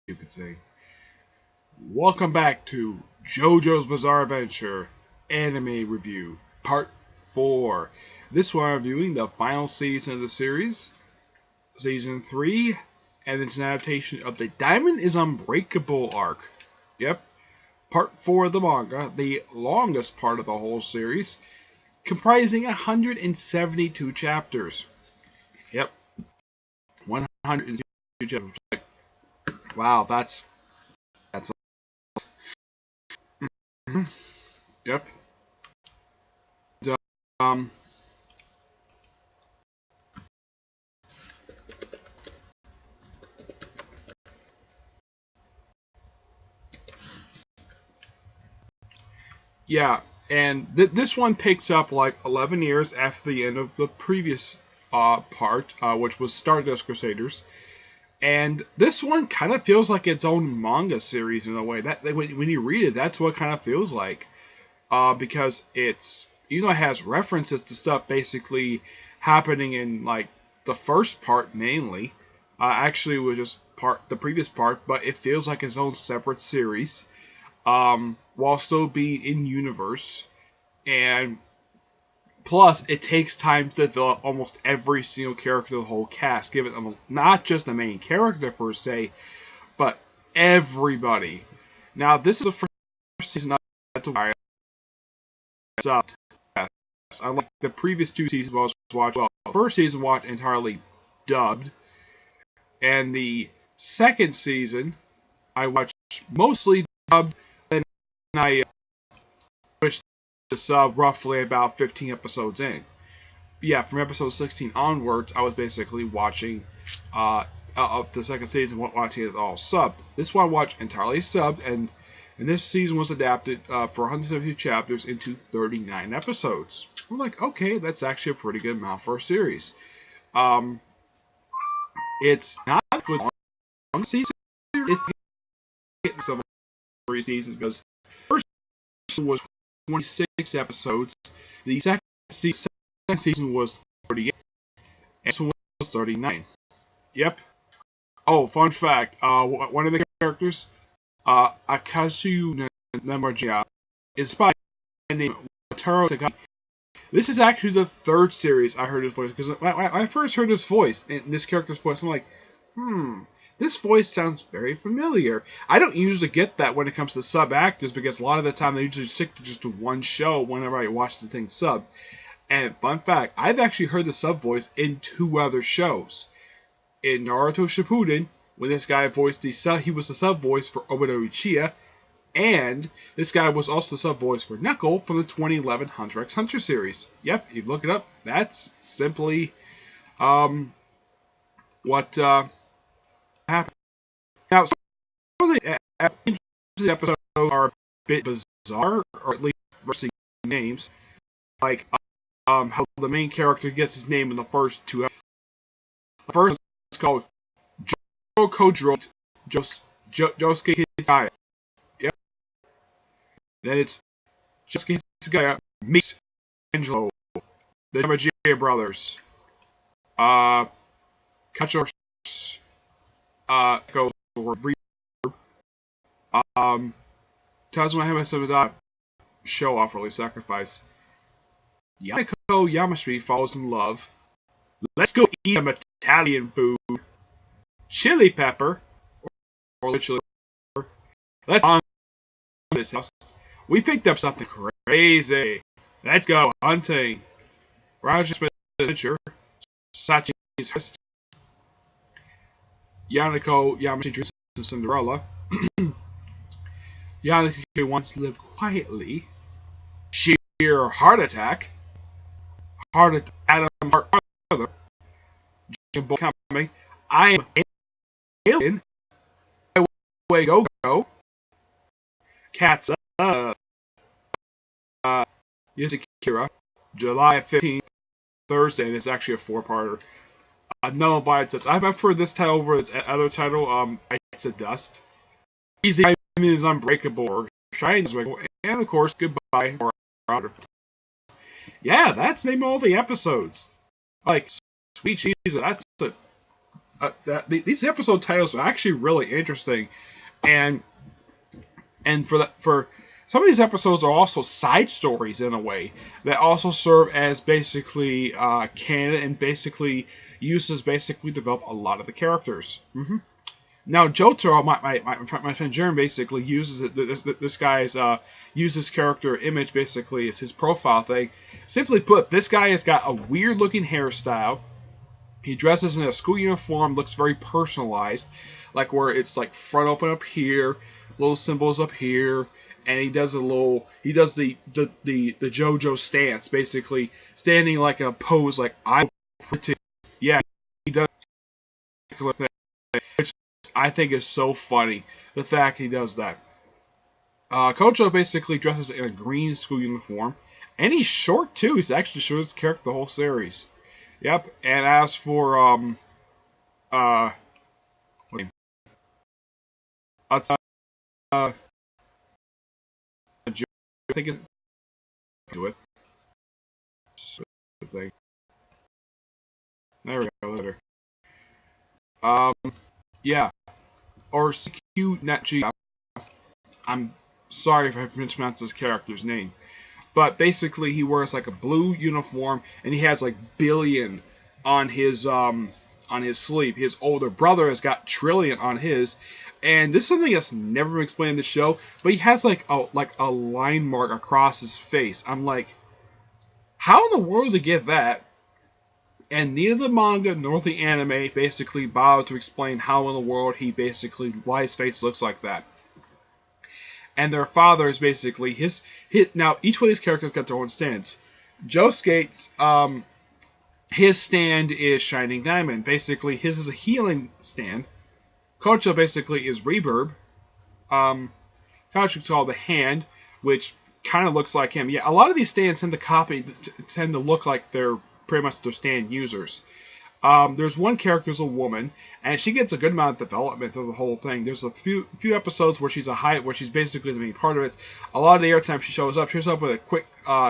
stupid thing. Welcome back to JoJo's Bizarre Adventure Anime Review, Part 4. This one I'm reviewing the final season of the series, Season 3, and it's an adaptation of the Diamond is Unbreakable arc. Yep, Part 4 of the manga, the longest part of the whole series, comprising 172 chapters. Yep, 172 chapters. Wow, that's yep. Um, yeah, and this one picks up like 11 years after the end of the previous part, which was Stardust Crusaders. And this one kind of feels like its own manga series in a way. That when you read it, that's what it kind of feels like. Because it's, even though it has references to stuff basically happening in like the first part mainly, actually was just the previous part, but it feels like its own separate series, while still being in universe. And plus, it takes time to develop almost every single character of the whole cast, give it them not just the main character per se, but everybody. Now, this is the first season that's why I subbed. Unlike the previous two seasons I was watching, well, the first season watched entirely dubbed, and the second season I watched mostly dubbed, and I switched to sub roughly about 15 episodes in. Yeah, from episode 16 onwards, I was basically watching of the second season, watching it all subbed. This one I watched entirely subbed, and this season was adapted for 172 chapters into 39 episodes. I'm like, okay, that's actually a pretty good amount for a series. It's not with one season. It's some 3 seasons because the first season was 26 episodes. The second season was 38, and this one was 39. Yep. Oh, fun fact. One of the characters, Akazu Namorjia, is by a name Wataru Takagi. This is actually the third series I heard his voice, because when I first heard his voice, and this character's voice, I'm like, this voice sounds very familiar. I don't usually get that when it comes to sub actors, because a lot of the time they usually stick to just one show whenever I watch the thing sub. And fun fact, I've actually heard the sub voice in 2 other shows. In Naruto Shippuden, when this guy voiced he was the sub voice for Obito Uchiha, and this guy was also the sub voice for Knuckle from the 2011 Hunter x Hunter series. Yep, you look it up. That's simply what happened. Now, some of the episodes are a bit bizarre, or at least interesting names, like how the main character gets his name in the first 2 episodes. The first is called Josuke Hitsugaya. Yep. Then it's Josuke Hitsugaya meets Angelo, the Namorjia brothers. Kachor, go for Tazuma Hamasamada show off early sacrifice. Yanako Yamashita falls in love. Let's go eat some Italian food. Chili pepper, or literally, let's on this house. We picked up something crazy. Let's go hunting. Raja's adventure. Sachi's quest. Yanako Yamashita dreams of Cinderella. Yanako wants to live quietly. Sheer heart attack. Adam Heart brother. Coming. I am alien. Way go. Cats Yuzakira. July 15th, Thursday, and it's actually a 4-parter. No by it says I've heard this title over its other title, Bites of Dust. Easy is Unbreakable or Shine, and of course Goodbye or Outer. Yeah, that's the name of all the episodes. Like, sweet Jesus, that's a These episode titles are actually really interesting, and for some of these episodes are also side stories in a way that also serve as basically canon and basically develop a lot of the characters. Now Jotaro, my friend Jeremy, basically uses this guy's uses character image basically as his profile thing. Simply put, this guy has got a weird looking hairstyle. He dresses in a school uniform, looks very personalized, like where it's like front open up here, little symbols up here, and he does the JoJo stance, basically standing like a pose, like I, yeah, he does, which I think is so funny. The fact he does that. Kojo basically dresses in a green school uniform, and he's short too. He's actually the shortest character the whole series. Yep, and as for I think it do it. Thing. There we go. Later. Yeah, or CQ Netg. I'm sorry if I mispronounced his character's name. But basically, he wears like a blue uniform, and he has like billion on his sleeve. His older brother has got trillion on his, and this is something that's never been explained in the show. But he has like a line mark across his face. I'm like, how in the world to get that? And neither the manga nor the anime basically bother to explain how in the world why his face looks like that. And their father is basically his. Now, each one of these characters got their own stands. Josuke's, his stand is Shining Diamond. Basically, his is a healing stand. Kocho basically is Reverb. Kocho's called the Hand, which kind of looks like him. Yeah, a lot of these stands tend to look like they're pretty much their stand users. There's one character who's a woman, and she gets a good amount of development of the whole thing. There's a few episodes where she's basically the main part of it. A lot of the airtime she shows up with a quick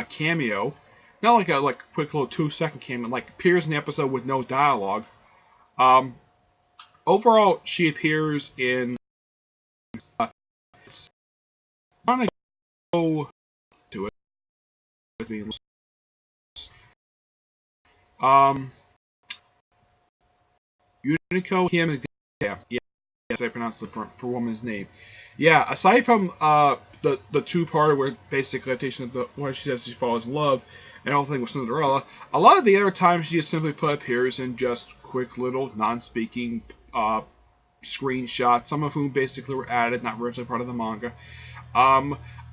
cameo, not like a quick little 2-second cameo, like appears in the episode with no dialogue. Overall, she appears in. I'm gonna go to it. Unico Kim. Yeah, yes, I pronounced the for woman's name. Yeah, aside from the 2-part where basically adaptation of the where she says she falls in love and everything with Cinderella, a lot of the other times she just simply appears in just quick little non-speaking screenshots, some of whom basically were added, not originally part of the manga.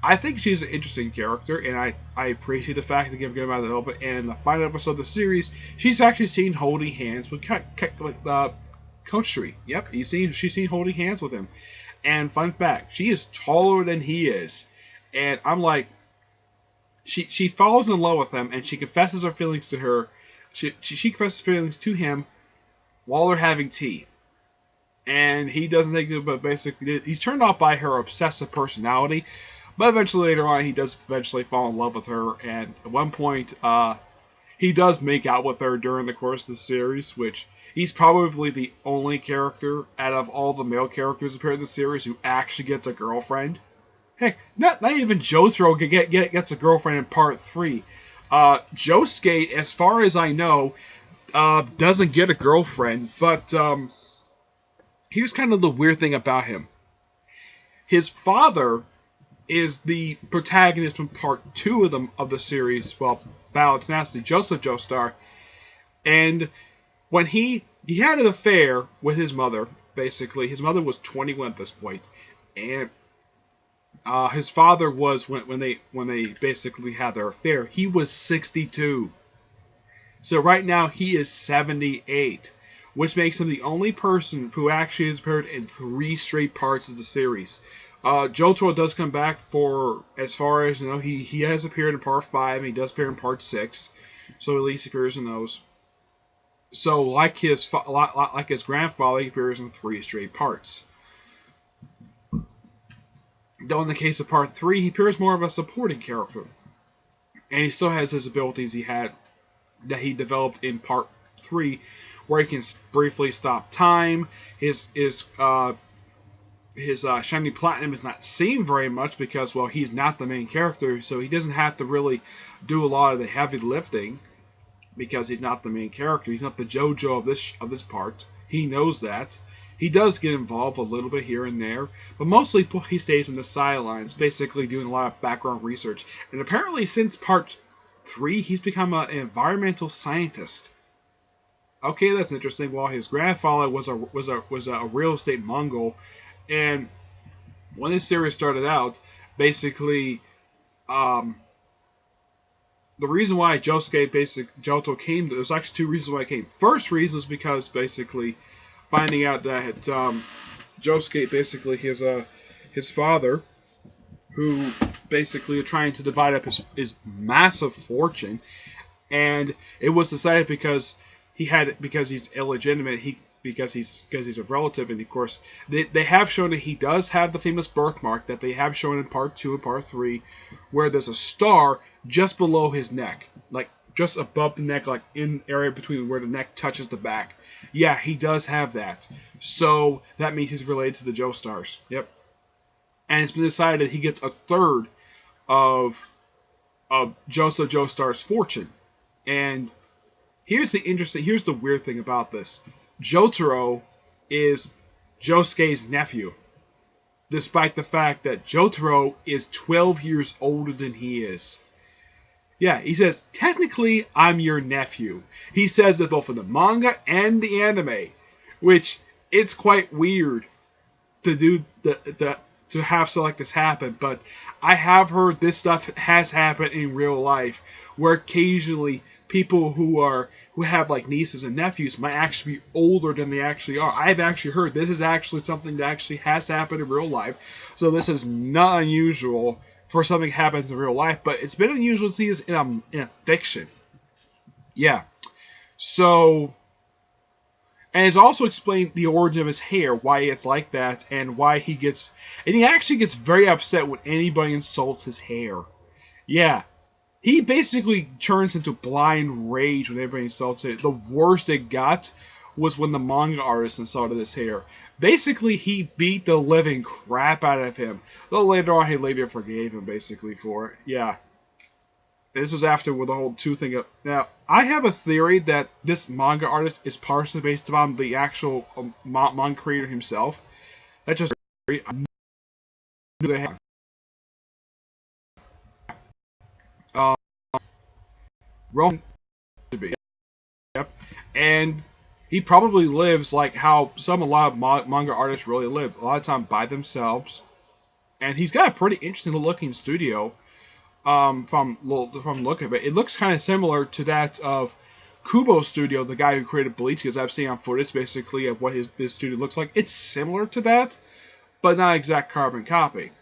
I think she's an interesting character, and I appreciate the fact that they give a good amount of development. And in the final episode of the series, she's actually seen holding hands with Coach Tree. Yep, she's seen holding hands with him. And fun fact, she is taller than he is. And I'm like, she falls in love with him, and she confesses her feelings to her. She confesses feelings to him while they're having tea. And he doesn't think it, but basically he's turned off by her obsessive personality. But eventually, later on, he does eventually fall in love with her, and at one point, he does make out with her during the course of the series, which he's probably the only character out of all the male characters appearing in the series who actually gets a girlfriend. Heck, not even Jotaro gets a girlfriend in part 3. Josuke, as far as I know, doesn't get a girlfriend, but here's kind of the weird thing about him. His father is the protagonist from part 2 of the series, well, Battle of Tenacity, Joseph Joestar, and when he had an affair with his mother, basically, his mother was 21 at this point, and his father was, when they basically had their affair, he was 62. So right now, he is 78, which makes him the only person who actually has appeared in 3 straight parts of the series. Jotaro does come back for, as far as you know, he has appeared in part 5, and he does appear in part 6, so at least he appears in those. So like his grandfather, he appears in 3 straight parts. Though in the case of part 3, he appears more of a supporting character, and he still has his abilities that he developed in part 3, where he can briefly stop time. His shiny platinum is not seen very much because, well, he's not the main character, so he doesn't have to really do a lot of the heavy lifting because he's not the main character. He's not the JoJo of this part. He knows that. He does get involved a little bit here and there, but mostly he stays in the sidelines, basically doing a lot of background research. And apparently, since part 3, he's become an environmental scientist. Okay, that's interesting. Well, his grandfather was a real estate mogul. And when this series started out, basically, the reason why Johto came, there's actually two reasons why it came. First reason was because basically finding out that Josuke basically his father, who basically are trying to divide up his massive fortune, and it was decided because he's illegitimate, because he's a relative, and of course they have shown that he does have the famous birthmark that they have shown in part 2 and part 3, where there's a star just below his neck, like just above the neck, like in the area between where the neck touches the back. Yeah, he does have that. So that means he's related to the Joestars. Yep. And it's been decided that he gets a third of Joestar's fortune. And here's the weird thing about this. Jotaro is Josuke's nephew, despite the fact that Jotaro is 12 years older than he is. Yeah, he says, technically, I'm your nephew. He says that both in the manga and the anime, which it's quite weird to do to have something like this happen, but I have heard this stuff has happened in real life, where occasionally people who have like nieces and nephews might actually be older than they actually are. I've actually heard this is actually something that actually has happened in real life, so this is not unusual for something that happens in real life, but it's been unusual to see this in a fiction. Yeah. So, and it's also explained the origin of his hair, why it's like that, and why he actually gets very upset when anybody insults his hair. Yeah. He basically turns into blind rage when everybody insults it. The worst it got was when the manga artist insulted his hair. Basically, he beat the living crap out of him. Though later on, he later forgave him, basically, for it. Yeah. And this was after with the whole 2 thing. Now, I have a theory that this manga artist is partially based upon the actual manga creator himself. That's just a theory. I knew they had. Rohan to be. Yep. And he probably lives like how a lot of manga artists really live. A lot of time by themselves. And he's got a pretty interesting looking studio. From look of it. It looks kind of similar to that of Kubo's studio, the guy who created Bleach, because I've seen on footage basically of what his studio looks like. It's similar to that, but not exact carbon copy.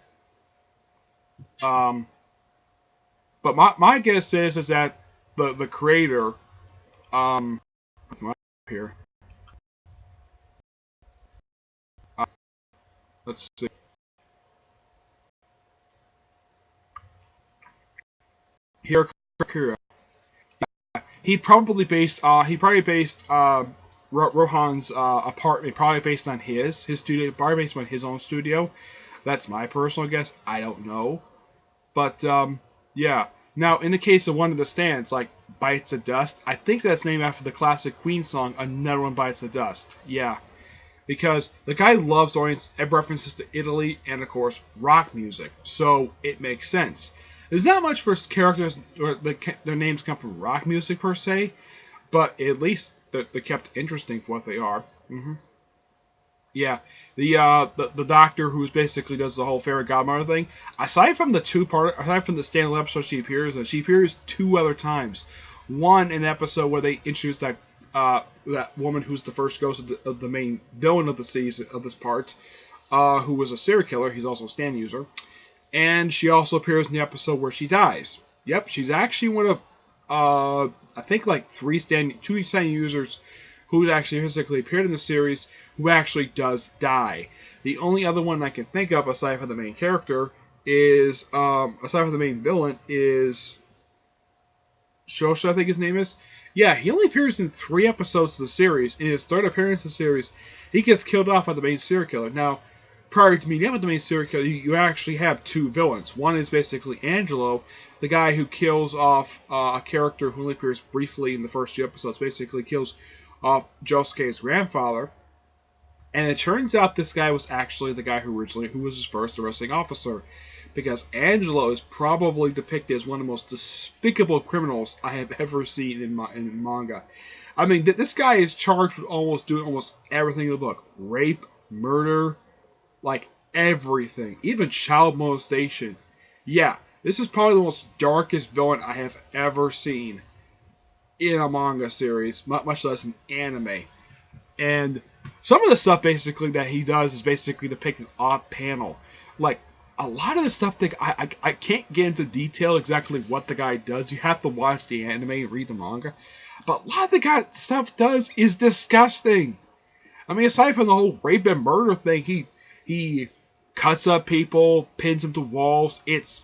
But my guess is that the creator, here. Let's see. Here, Kura. He probably based Rohan's apartment probably based on his studio, probably based on his own studio. That's my personal guess. I don't know, but yeah. Now, in the case of One of the Stands, like Bites the Dust, I think that's named after the classic Queen song, Another One Bites the Dust. Yeah. Because the guy loves references to Italy and, of course, rock music. So, it makes sense. There's not much for characters, or their names come from rock music, per se. But at least they're kept interesting for what they are. Mm-hmm. Yeah, the doctor who's basically does the whole fairy godmother thing. Aside from the standalone episode she appears, and she appears 2 other times. One in the episode where they introduce that woman who's the first ghost of the main villain of the season of this part, who was a serial killer. He's also a stand user, and she also appears in the episode where she dies. Yep, she's actually one of I think like 2 stand users who actually physically appeared in the series, who actually does die. The only other one I can think of, aside from the main character, aside from the main villain, is Shosha, I think his name is. Yeah, he only appears in 3 episodes of the series. In his 3rd appearance in the series, he gets killed off by the main serial killer. Now, prior to meeting up with the main serial killer, you actually have 2 villains. One is basically Angelo, the guy who kills off a character who only appears briefly in the first 2 episodes, basically kills off Josuke's grandfather. And it turns out this guy was actually the guy who was his first arresting officer. Because Angelo is probably depicted as one of the most despicable criminals I have ever seen in manga. I mean, this guy is charged with doing almost everything in the book. Rape, murder, like everything. Even child molestation. Yeah, this is probably the most darkest villain I have ever seen in a manga series, much less an anime. And some of the stuff basically that he does is basically depicted off panel. Like, a lot of the stuff that I can't get into detail exactly what the guy does. You have to watch the anime and read the manga. But a lot of the guy stuff does is disgusting. I mean, aside from the whole rape and murder thing, he cuts up people, pins them to walls. It's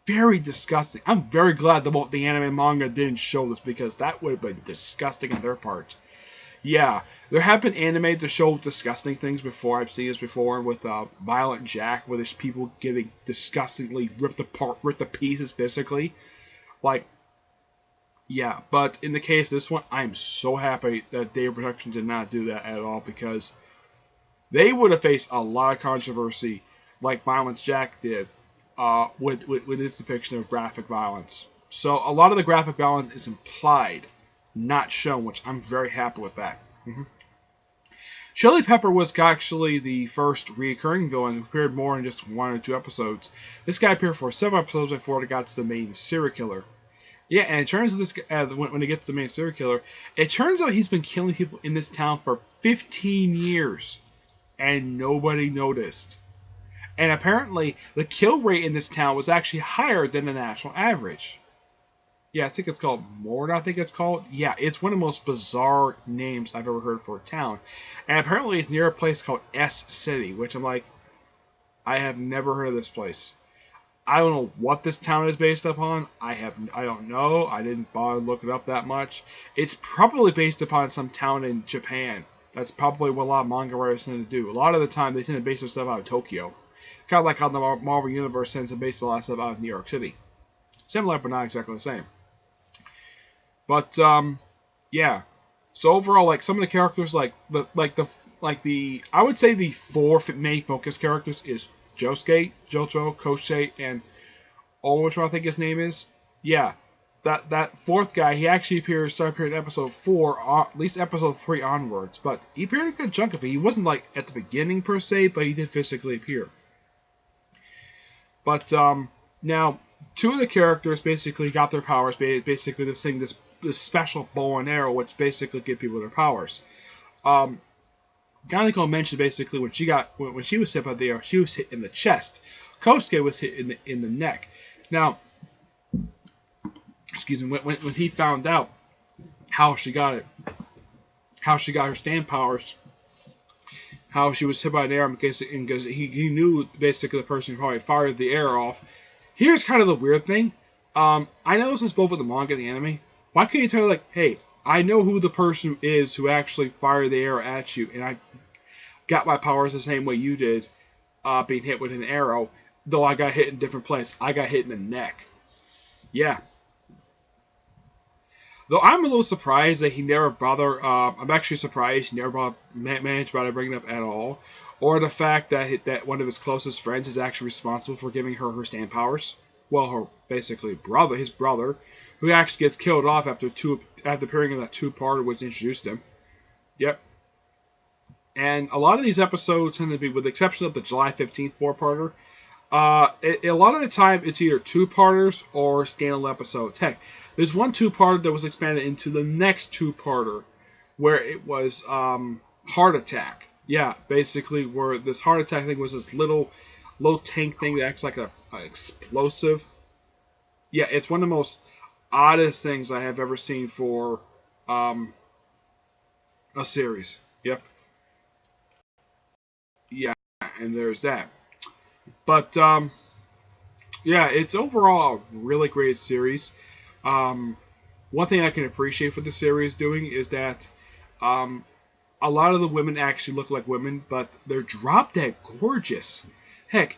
very disgusting. I'm very glad that the anime and manga didn't show this, because that would have been disgusting on their part. Yeah, there have been anime to show disgusting things before. I've seen this before with Violent Jack, where there's people getting disgustingly ripped apart, ripped to pieces physically. Like, yeah, but in the case of this one, I'm so happy that Data Production did not do that at all, because they would have faced a lot of controversy, like Violent Jack did, with its depiction of graphic violence. So a lot of the graphic violence is implied, not shown, which I'm very happy with that. Chili Pepper was actually the first recurring villain who appeared more in just 1 or 2 episodes. This guy appeared for 7 episodes before it got to the main serial killer. Yeah, and it turns out this when it gets to the main serial killer, it turns out he's been killing people in this town for 15 years, and nobody noticed. And apparently, the kill rate in this town was actually higher than the national average. Yeah, I think it's called Mord, I think it's called. Yeah, it's one of the most bizarre names I've ever heard for a town. And apparently it's near a place called S City, which I'm like, I have never heard of this place. I don't know what this town is based upon. I don't know. I didn't bother looking it up that much. It's probably based upon some town in Japan. That's probably what a lot of manga writers tend to do. A lot of the time, they tend to base their stuff out of Tokyo. Kind of like how the Marvel Universe tends to base a lot of stuff out of New York City. Similar, but not exactly the same. But yeah. So overall, like some of the characters, I would say the 4 main focus characters is Josuke, JoJo, Kosei, and which one I think his name is. Yeah, that 4th guy, he actually started appearing in episode 4, at least episode 3 onwards. But he appeared in a good chunk of it. He wasn't like at the beginning per se, but he did physically appear. But now 2 of the characters basically got their powers. Basically, they're saying this special bow and arrow, which basically give people their powers. Ganeko mentioned basically when she was hit by the arrow, she was hit in the chest. Kosuke was hit in the neck. Now, excuse me, when he found out how she got her stand powers, how she was hit by an arrow, because he knew basically the person who probably fired the arrow off. Here's kind of the weird thing. I know this is both in the manga and the anime. Why can't you tell her, like, hey, I know who the person is who actually fired the arrow at you, and I got my powers the same way you did, being hit with an arrow, though I got hit in a different place. I got hit in the neck. Yeah. Though I'm a little surprised that he never bothered, I'm actually surprised he never managed to bring it up at all, or the fact that one of his closest friends is actually responsible for giving her stand powers. Well, her basically his brother, who actually gets killed off after appearing in that 2-parter which introduced him. Yep. And a lot of these episodes tend to be, with the exception of the July 15th 4-parter, a lot of the time it's either 2-parters or standalone episodes. Heck, there's one 2-parter that was expanded into the next 2-parter, where it was Heart Attack. Yeah, basically where this Heart Attack thing was this little low tank thing that acts like an explosive. Yeah, it's one of the most oddest things I have ever seen for a series. Yep. Yeah, and there's that. But yeah, it's overall a really great series. one thing I can appreciate for the series doing is that um, a lot of the women actually look like women, but they're drop dead gorgeous. Heck,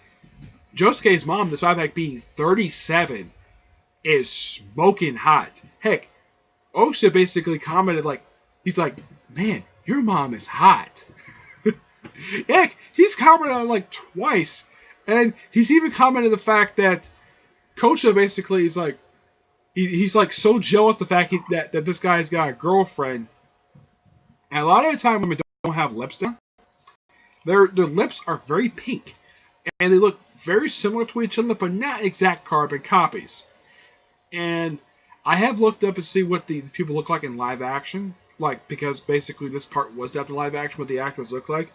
Josuke's mom, despite fact being 37, is smoking hot. Heck, Osha basically commented like, he's like, man, your mom is hot. Heck, he's commented on like twice, and he's even commented the fact that Kosha basically is like, he's like so jealous the fact that this guy's got a girlfriend. And a lot of the time, women don't have lipstick. Their lips are very pink, and they look very similar to each other, but not exact carbon copies. And I have looked up to see what the people look like in live action, like because basically this part was after live action, what the actors look like.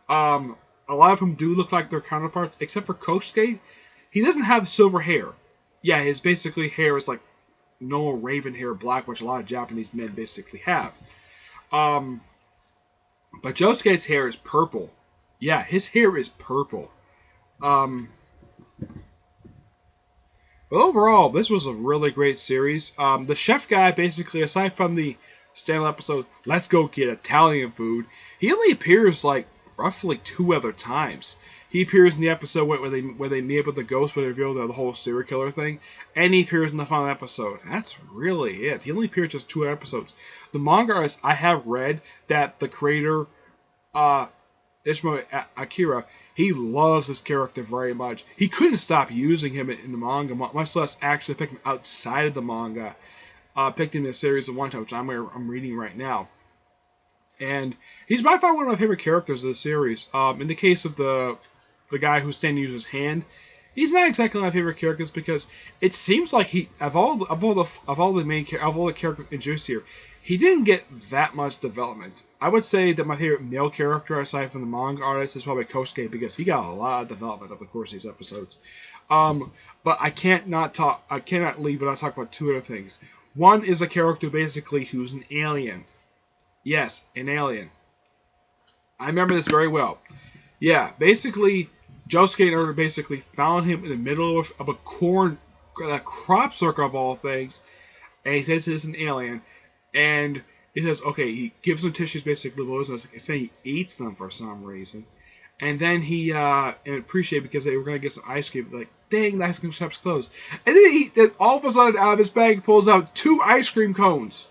A lot of them do look like their counterparts, except for Kosuke. He doesn't have silver hair. Yeah, his basically hair is like normal raven hair, black, which a lot of Japanese men basically have. But Josuke's hair is purple. Yeah, his hair is purple. But overall, this was a really great series. The chef guy, basically, aside from the standalone episode, let's go get Italian food, he only appears like roughly 2 other times. He appears in the episode where they meet up with the ghost, where they reveal the whole serial killer thing, and he appears in the final episode. That's really it. He only appears just 2 episodes. The manga artist, I have read that the creator, Ishmael Akira, he loves this character very much. He couldn't stop using him in the manga, much less actually pick him outside of the manga. Picked him in a series of one time, which I'm reading right now. And he's by far one of my favorite characters of the series. In the case of the guy who's standing to use his hand, he's not exactly my favorite characters because it seems like he of all the characters introduced here, he didn't get that much development. I would say that my favorite male character aside from the manga artist is probably Kosuke because he got a lot of development over the course of these episodes. But I cannot leave without talking about 2 other things. One is a character basically who's an alien. Yes, an alien. I remember this very well. Yeah, basically, Josuke and Urda basically found him in the middle of a crop circle of all things, and he says he's an alien, and he says, okay, he gives him tissues, basically, saying he eats them for some reason, and then he appreciate because they were going to get some ice cream, like, dang, the ice cream shop's closed, and then all of a sudden, out of his bag, he pulls out 2 ice cream cones.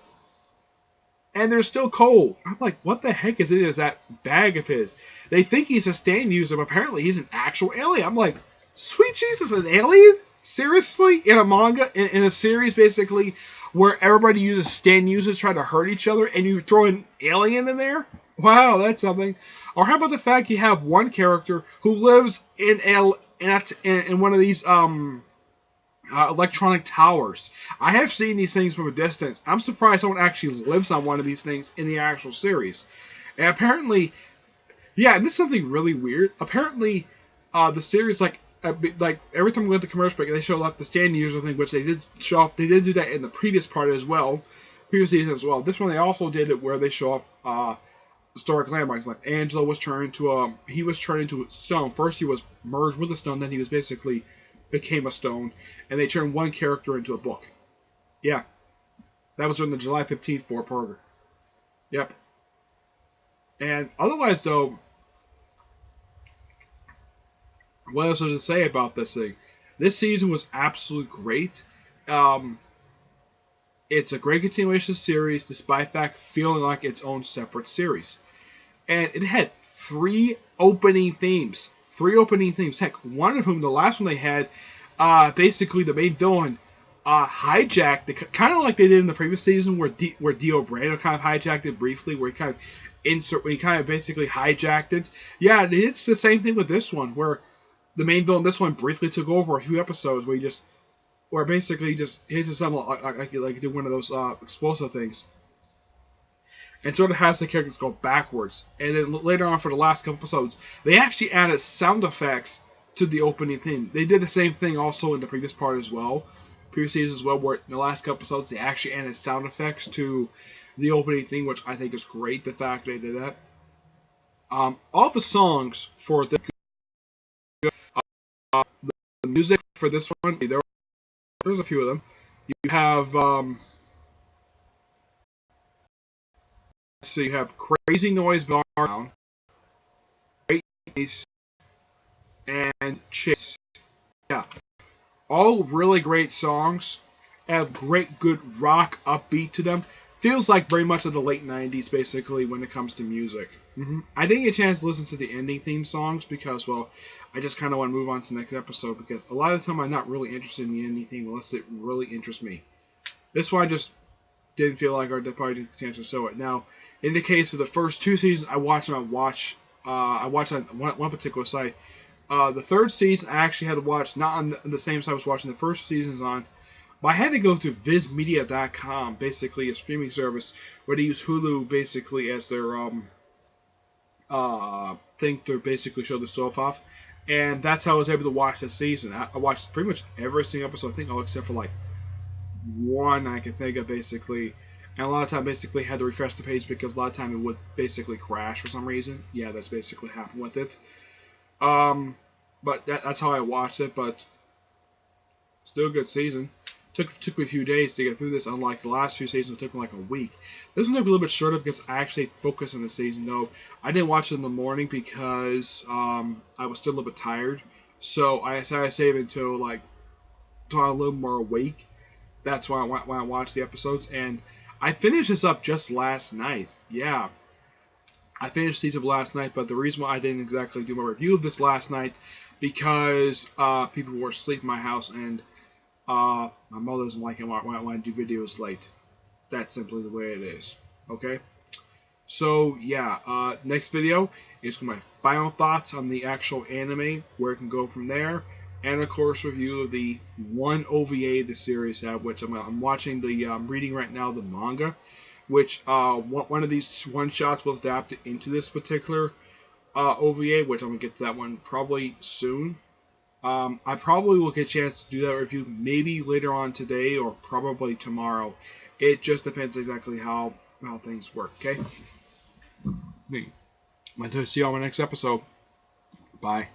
And they're still cold. I'm like, what the heck is in that bag of his? They think he's a stand user, but apparently he's an actual alien. I'm like, sweet Jesus, an alien? Seriously? In a manga, in a series, basically, where everybody uses stand users trying to hurt each other, and you throw an alien in there? Wow, that's something. Or how about the fact you have one character who lives in one of these, electronic towers. I have seen these things from a distance. I'm surprised someone actually lives on one of these things in the actual series. And apparently, yeah, and this is something really weird. Apparently, the series, like every time we went to commercial break, they show up the stand user thing, which they did show off. They did do that in the previous part as well, previous season as well. This one they also did it where they show off historic landmarks. Like Angelo was turned into a stone. First he was merged with a stone, then he was basically became a stone, and they turned one character into a book. Yeah. That was during the July 15th 4-parter. Yep. And otherwise, though, what else is to say about this thing? This season was absolutely great. It's a great continuation of the series, despite the fact feeling like its own separate series. And it had 3 opening themes. 3 opening themes. Heck, one of whom, the last one they had, basically the main villain hijacked, kind of like they did in the previous season, where Dio Brando kind of hijacked it briefly, where he kind of basically hijacked it. Yeah, it's the same thing with this one, where the main villain, this one, briefly took over a few episodes, where basically just hits something like did one of those explosive things. And sort of has the characters go backwards. And then later on, for the last couple episodes, they actually added sound effects to the opening theme. They did the same thing also in the previous part as well. Previous seasons as well, where in the last couple episodes, they actually added sound effects to the opening theme, which I think is great, the fact they did that. All the songs for the music for this one, there's a few of them. You have So you have Crazy Noise Down, Great Days, and Chase. Yeah. All really great songs. Have great, good rock upbeat to them. Feels like very much of the late 90s, basically, when it comes to music. I didn't get a chance to listen to the ending theme songs because, well, I just kind of want to move on to the next episode because a lot of the time I'm not really interested in the ending theme unless it really interests me. This one I just didn't feel like I probably didn't get a chance to show it. Now, in the case of the first 2 seasons, I watched on one particular site. The third season I actually had to watch not on the same site I was watching the first seasons on, but I had to go to VizMedia.com, basically a streaming service where they use Hulu basically as their thing to basically show the stuff off, and that's how I was able to watch this season. I watched pretty much every single episode, I think, except for like one I can think of basically. And a lot of time basically had to refresh the page because a lot of time it would basically crash for some reason. Yeah, that's basically what happened with it. But that's how I watched it. But still a good season. Took me a few days to get through this. Unlike the last few seasons, it took me like a week. This one took a little bit shorter because I actually focused on the season. Though I didn't watch it in the morning because I was still a little bit tired. So I decided to save it until I'm a little more awake. That's why I watched the episodes, and I finished this up just last night. Yeah, I finished season last night, but the reason why I didn't exactly do my review of this last night because people were asleep in my house, and my mother doesn't like it when I do videos late. That's simply the way it is. Okay. So yeah, next video is my final thoughts on the actual anime, where it can go from there. And of course, review of the one OVA the series had, which I'm watching I'm reading right now the manga, which one of these one shots was adapted into this particular OVA, which I'm gonna get to that one probably soon. I probably will get a chance to do that review maybe later on today or probably tomorrow. It just depends exactly how things work. Okay. I'm going to see you on my next episode. Bye.